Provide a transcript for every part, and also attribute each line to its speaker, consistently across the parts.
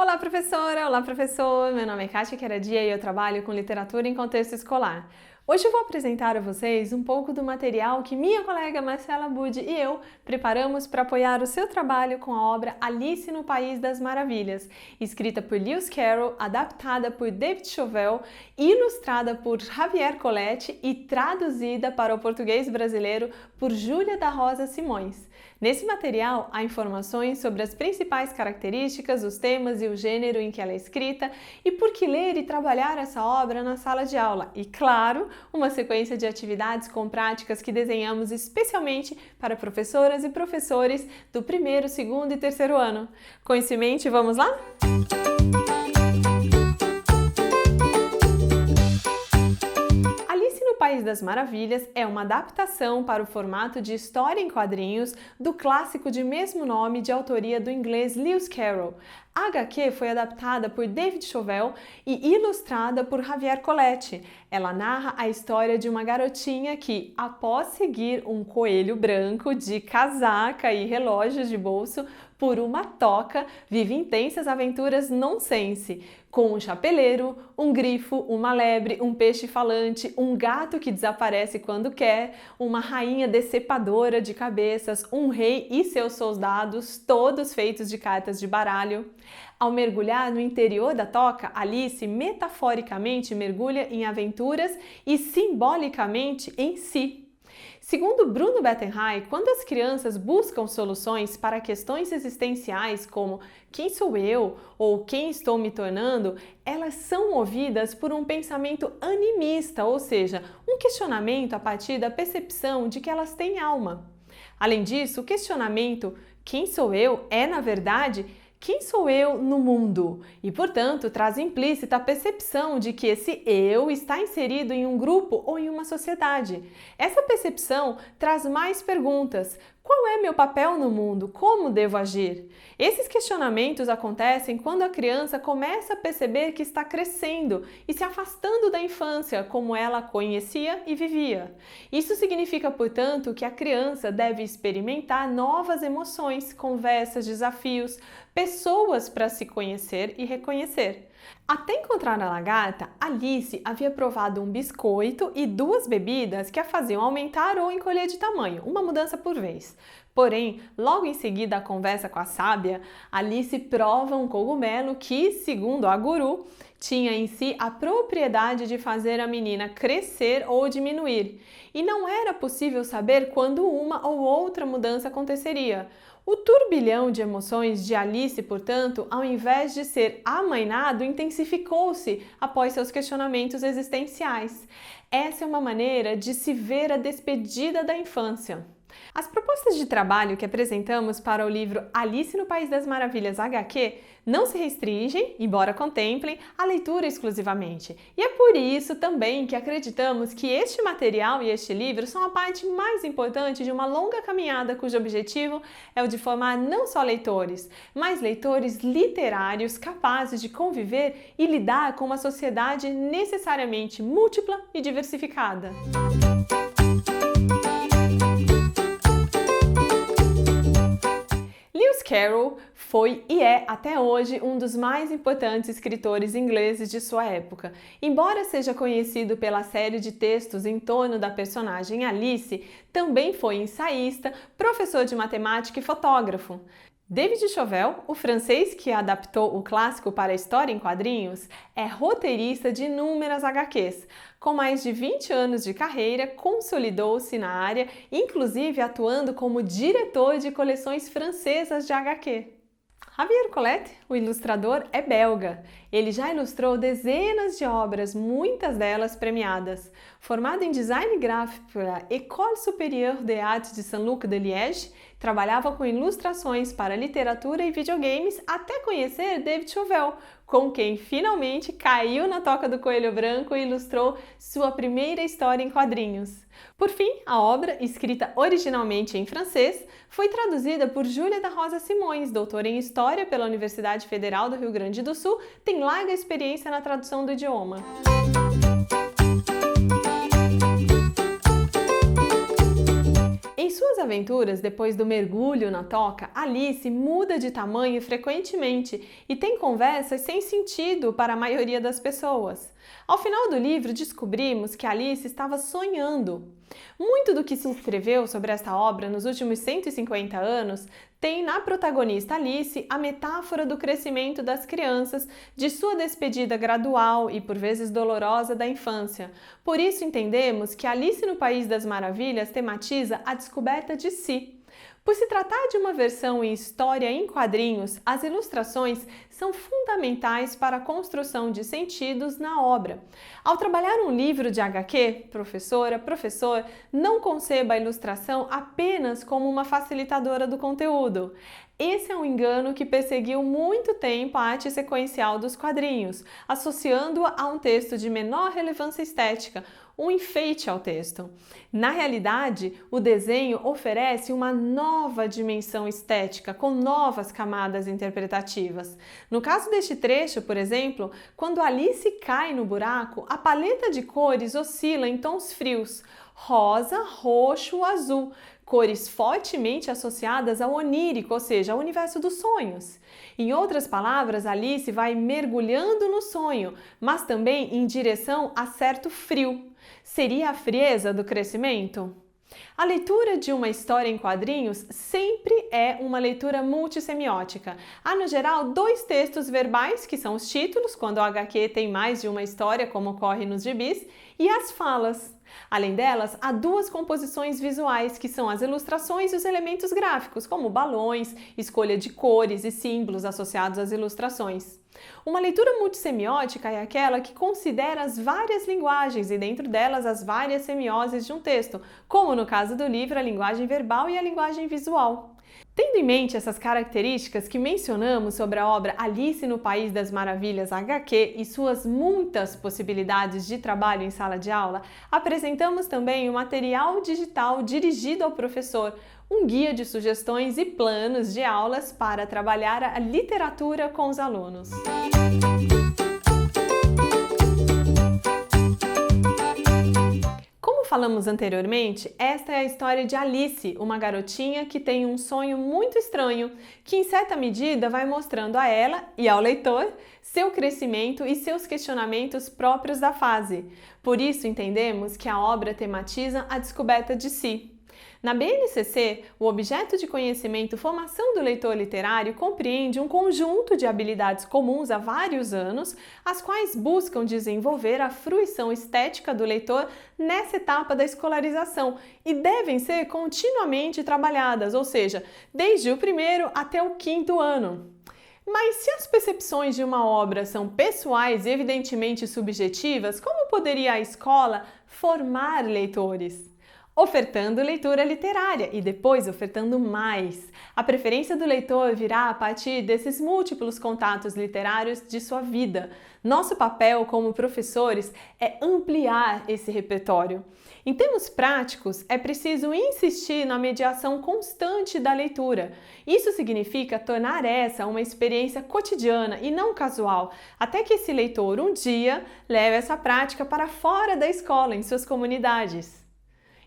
Speaker 1: Olá, professora! Olá, professor! Meu nome é Kátia Queradia e eu trabalho com literatura em contexto escolar. Hoje eu vou apresentar a vocês um pouco do material que minha colega Marcela Budi e eu preparamos para apoiar o seu trabalho com a obra Alice no País das Maravilhas, escrita por Lewis Carroll, adaptada por David Chauvel, ilustrada por Javier Colletti e traduzida para o português brasileiro por Júlia da Rosa Simões. Nesse material há informações sobre as principais características, os temas e o gênero em que ela é escrita e por que ler e trabalhar essa obra na sala de aula. E, claro, uma sequência de atividades com práticas que desenhamos especialmente para professoras e professores do primeiro, segundo e terceiro ano. Com isso em mente, vamos lá? Alice no País das Maravilhas é uma adaptação para o formato de história em quadrinhos do clássico de mesmo nome de autoria do inglês Lewis Carroll. A HQ foi adaptada por David Chauvel e ilustrada por Javier Colletti. Ela narra a história de uma garotinha que, após seguir um coelho branco de casaca e relógios de bolso por uma toca, vive intensas aventuras nonsense, com um chapeleiro, um grifo, uma lebre, um peixe falante, um gato que desaparece quando quer, uma rainha decepadora de cabeças, um rei e seus soldados, todos feitos de cartas de baralho. Ao mergulhar no interior da toca, Alice metaforicamente mergulha em aventuras e simbolicamente em si. Segundo Bruno Bettenheim, quando as crianças buscam soluções para questões existenciais como quem sou eu ou quem estou me tornando, elas são movidas por um pensamento animista, ou seja, um questionamento a partir da percepção de que elas têm alma. Além disso, o questionamento quem sou eu é, na verdade, quem sou eu no mundo? E, portanto, traz implícita a percepção de que esse eu está inserido em um grupo ou em uma sociedade. Essa percepção traz mais perguntas. Qual é meu papel no mundo? Como devo agir? Esses questionamentos acontecem quando a criança começa a perceber que está crescendo e se afastando da infância como ela conhecia e vivia. Isso significa, portanto, que a criança deve experimentar novas emoções, conversas, desafios, pessoas para se conhecer e reconhecer. Até encontrar a lagarta, Alice havia provado um biscoito e 2 bebidas que a faziam aumentar ou encolher de tamanho, uma mudança por vez. Porém, logo em seguida à conversa com a sábia, Alice prova um cogumelo que, segundo a guru, tinha em si a propriedade de fazer a menina crescer ou diminuir. E não era possível saber quando uma ou outra mudança aconteceria. O turbilhão de emoções de Alice, portanto, ao invés de ser amainado, intensificou-se após seus questionamentos existenciais. Essa é uma maneira de se ver a despedida da infância. As propostas de trabalho que apresentamos para o livro Alice no País das Maravilhas HQ não se restringem, embora contemplem, a leitura exclusivamente. E é por isso também que acreditamos que este material e este livro são a parte mais importante de uma longa caminhada cujo objetivo é o de formar não só leitores, mas leitores literários capazes de conviver e lidar com uma sociedade necessariamente múltipla e diversificada. Lewis Carroll foi e é até hoje um dos mais importantes escritores ingleses de sua época. Embora seja conhecido pela série de textos em torno da personagem Alice, também foi ensaísta, professor de matemática e fotógrafo. David Chauvel, o francês que adaptou o clássico para a história em quadrinhos, é roteirista de inúmeras HQs. Com mais de 20 anos de carreira, consolidou-se na área, inclusive atuando como diretor de coleções francesas de HQ. Javier Colletti, o ilustrador, é belga. Ele já ilustrou dezenas de obras, muitas delas premiadas. Formado em design gráfico pela École Supérieure des Arts de Saint-Luc de Liège, trabalhava com ilustrações para literatura e videogames até conhecer David Chauvel, com quem finalmente caiu na toca do coelho branco e ilustrou sua primeira história em quadrinhos. Por fim, a obra, escrita originalmente em francês, foi traduzida por Júlia da Rosa Simões, doutora em História pela Universidade Federal do Rio Grande do Sul, tem larga experiência na tradução do idioma. Em sua suas aventuras, depois do mergulho na toca, Alice muda de tamanho frequentemente e tem conversas sem sentido para a maioria das pessoas. Ao final do livro, descobrimos que Alice estava sonhando. Muito do que se escreveu sobre esta obra nos últimos 150 anos tem na protagonista Alice a metáfora do crescimento das crianças, de sua despedida gradual e por vezes dolorosa da infância. Por isso entendemos que Alice no País das Maravilhas tematiza a descoberta de si. Por se tratar de uma versão em história em quadrinhos, as ilustrações são fundamentais para a construção de sentidos na obra. Ao trabalhar um livro de HQ, professor, não conceba a ilustração apenas como uma facilitadora do conteúdo. Esse é um engano que perseguiu muito tempo a arte sequencial dos quadrinhos, associando-a a um texto de menor relevância estética, um enfeite ao texto. Na realidade, o desenho oferece uma nova dimensão estética, com novas camadas interpretativas. No caso deste trecho, por exemplo, quando Alice cai no buraco, a paleta de cores oscila em tons frios, rosa, roxo, azul, cores fortemente associadas ao onírico, ou seja, ao universo dos sonhos. Em outras palavras, Alice vai mergulhando no sonho, mas também em direção a certo frio. Seria a frieza do crescimento? A leitura de uma história em quadrinhos sempre é uma leitura multissemiótica. Há, no geral, dois textos verbais, que são os títulos, quando o HQ tem mais de uma história, como ocorre nos gibis, e as falas. Além delas, há duas composições visuais, que são as ilustrações e os elementos gráficos, como balões, escolha de cores e símbolos associados às ilustrações. Uma leitura multissemiótica é aquela que considera as várias linguagens e dentro delas as várias semioses de um texto, como no caso do livro a linguagem verbal e a linguagem visual. Tendo em mente essas características que mencionamos sobre a obra Alice no País das Maravilhas HQ e suas muitas possibilidades de trabalho em sala de aula, apresentamos também um material digital dirigido ao professor, um guia de sugestões e planos de aulas para trabalhar a literatura com os alunos. Como falamos anteriormente, esta é a história de Alice, uma garotinha que tem um sonho muito estranho, que em certa medida vai mostrando a ela e ao leitor seu crescimento e seus questionamentos próprios da fase. Por isso entendemos que a obra tematiza a descoberta de si. Na BNCC, o objeto de conhecimento Formação do Leitor Literário compreende um conjunto de habilidades comuns há vários anos, as quais buscam desenvolver a fruição estética do leitor nessa etapa da escolarização e devem ser continuamente trabalhadas, ou seja, desde o primeiro até o quinto ano. Mas se as percepções de uma obra são pessoais e evidentemente subjetivas, como poderia a escola formar leitores? Ofertando leitura literária e depois ofertando mais. A preferência do leitor virá a partir desses múltiplos contatos literários de sua vida. Nosso papel como professores é ampliar esse repertório. Em termos práticos, é preciso insistir na mediação constante da leitura. Isso significa tornar essa uma experiência cotidiana e não casual, até que esse leitor um dia leve essa prática para fora da escola, em suas comunidades.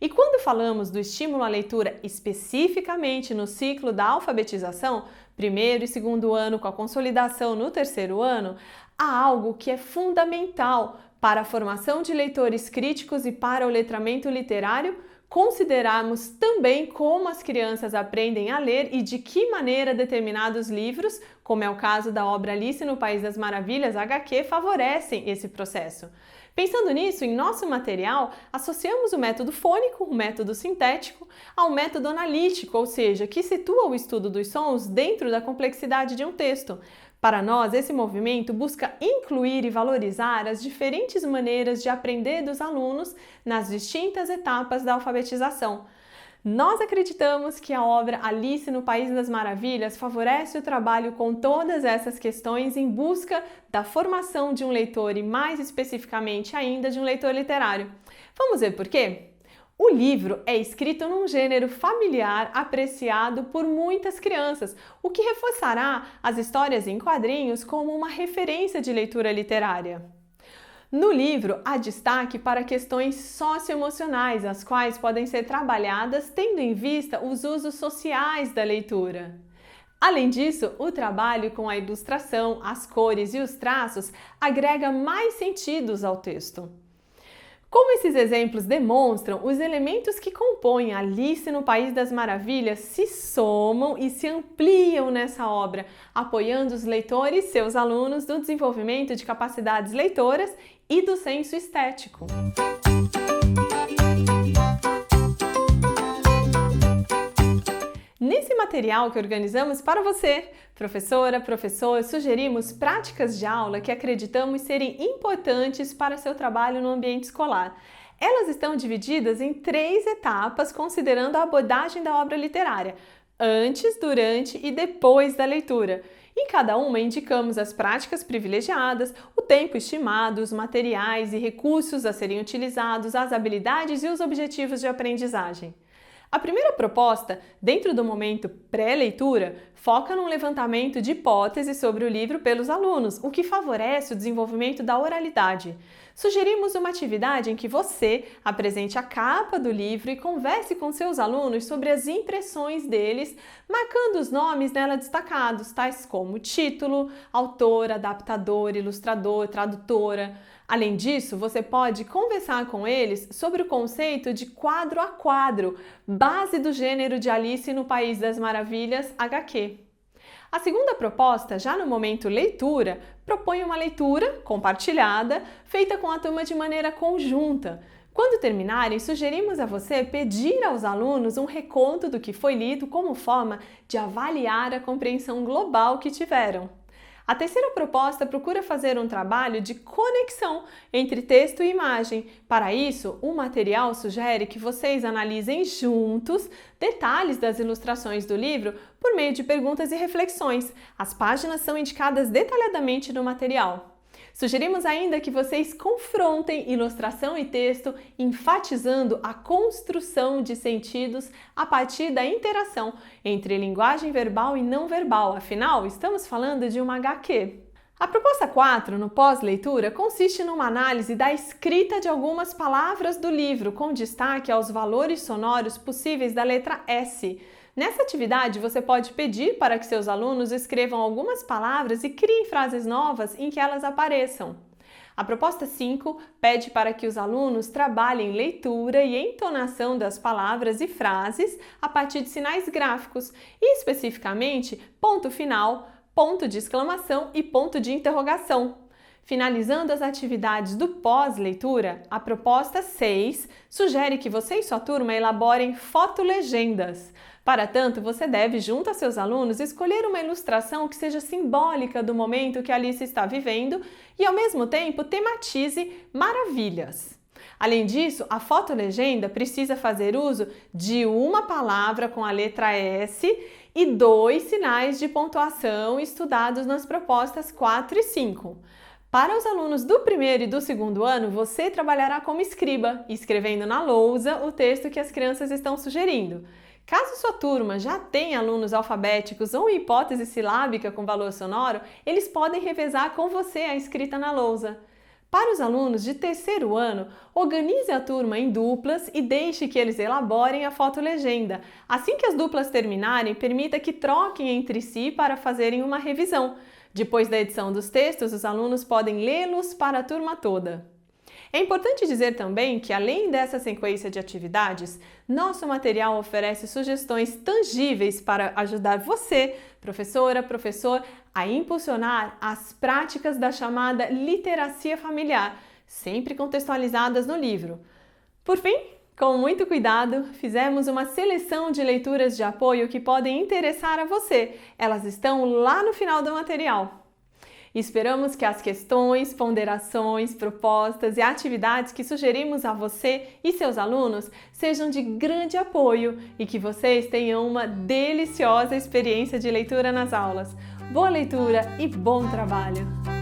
Speaker 1: E quando falamos do estímulo à leitura especificamente no ciclo da alfabetização, primeiro e segundo ano com a consolidação no terceiro ano, há algo que é fundamental para a formação de leitores críticos e para o letramento literário, considerarmos também como as crianças aprendem a ler e de que maneira determinados livros, como é o caso da obra Alice no País das Maravilhas, HQ, favorecem esse processo. Pensando nisso, em nosso material, associamos o método fônico, o método sintético, ao método analítico, ou seja, que situa o estudo dos sons dentro da complexidade de um texto. Para nós, esse movimento busca incluir e valorizar as diferentes maneiras de aprender dos alunos nas distintas etapas da alfabetização. Nós acreditamos que a obra Alice no País das Maravilhas favorece o trabalho com todas essas questões em busca da formação de um leitor e, mais especificamente ainda, de um leitor literário. Vamos ver por quê? O livro é escrito num gênero familiar apreciado por muitas crianças, o que reforçará as histórias em quadrinhos como uma referência de leitura literária. No livro, há destaque para questões socioemocionais, as quais podem ser trabalhadas tendo em vista os usos sociais da leitura. Além disso, o trabalho com a ilustração, as cores e os traços agrega mais sentidos ao texto. Como esses exemplos demonstram, os elementos que compõem Alice no País das Maravilhas se somam e se ampliam nessa obra, apoiando os leitores, seus alunos, no desenvolvimento de capacidades leitoras e do senso estético. Nesse material que organizamos para você, professora, professor, sugerimos práticas de aula que acreditamos serem importantes para seu trabalho no ambiente escolar. Elas estão divididas em 3 etapas, considerando a abordagem da obra literária, antes, durante e depois da leitura. Em cada uma, indicamos as práticas privilegiadas, o tempo estimado, os materiais e recursos a serem utilizados, as habilidades e os objetivos de aprendizagem. A primeira proposta, dentro do momento pré-leitura, foca num levantamento de hipóteses sobre o livro pelos alunos, o que favorece o desenvolvimento da oralidade. Sugerimos uma atividade em que você apresente a capa do livro e converse com seus alunos sobre as impressões deles, marcando os nomes nela destacados, tais como título, autor, adaptador, ilustrador, tradutora. Além disso, você pode conversar com eles sobre o conceito de quadro a quadro, base do gênero de Alice no País das Maravilhas, HQ. A segunda proposta, já no momento leitura, propõe uma leitura compartilhada, feita com a turma de maneira conjunta. Quando terminarem, sugerimos a você pedir aos alunos um reconto do que foi lido como forma de avaliar a compreensão global que tiveram. A terceira proposta procura fazer um trabalho de conexão entre texto e imagem. Para isso, o material sugere que vocês analisem juntos detalhes das ilustrações do livro por meio de perguntas e reflexões. As páginas são indicadas detalhadamente no material. Sugerimos ainda que vocês confrontem ilustração e texto, enfatizando a construção de sentidos a partir da interação entre linguagem verbal e não verbal, afinal, estamos falando de uma HQ. A proposta 4, no pós-leitura, consiste numa análise da escrita de algumas palavras do livro, com destaque aos valores sonoros possíveis da letra S. Nessa atividade, você pode pedir para que seus alunos escrevam algumas palavras e criem frases novas em que elas apareçam. A proposta 5 pede para que os alunos trabalhem leitura e entonação das palavras e frases a partir de sinais gráficos e, especificamente, ponto final, ponto de exclamação e ponto de interrogação. Finalizando as atividades do pós-leitura, a proposta 6 sugere que você e sua turma elaborem fotolegendas. Para tanto, você deve, junto a seus alunos, escolher uma ilustração que seja simbólica do momento que Alice está vivendo e, ao mesmo tempo, tematize maravilhas. Além disso, a fotolegenda precisa fazer uso de uma palavra com a letra S e 2 sinais de pontuação estudados nas propostas 4 e 5. Para os alunos do primeiro e do segundo ano, você trabalhará como escriba, escrevendo na lousa o texto que as crianças estão sugerindo. Caso sua turma já tenha alunos alfabéticos ou hipótese silábica com valor sonoro, eles podem revezar com você a escrita na lousa. Para os alunos de terceiro ano, organize a turma em duplas e deixe que eles elaborem a fotolegenda. Assim que as duplas terminarem, permita que troquem entre si para fazerem uma revisão. Depois da edição dos textos, os alunos podem lê-los para a turma toda. É importante dizer também que, além dessa sequência de atividades, nosso material oferece sugestões tangíveis para ajudar você, professora, professor, a impulsionar as práticas da chamada literacia familiar, sempre contextualizadas no livro. Por fim, com muito cuidado, fizemos uma seleção de leituras de apoio que podem interessar a você. Elas estão lá no final do material. Esperamos que as questões, ponderações, propostas e atividades que sugerimos a você e seus alunos sejam de grande apoio e que vocês tenham uma deliciosa experiência de leitura nas aulas. Boa leitura e bom trabalho!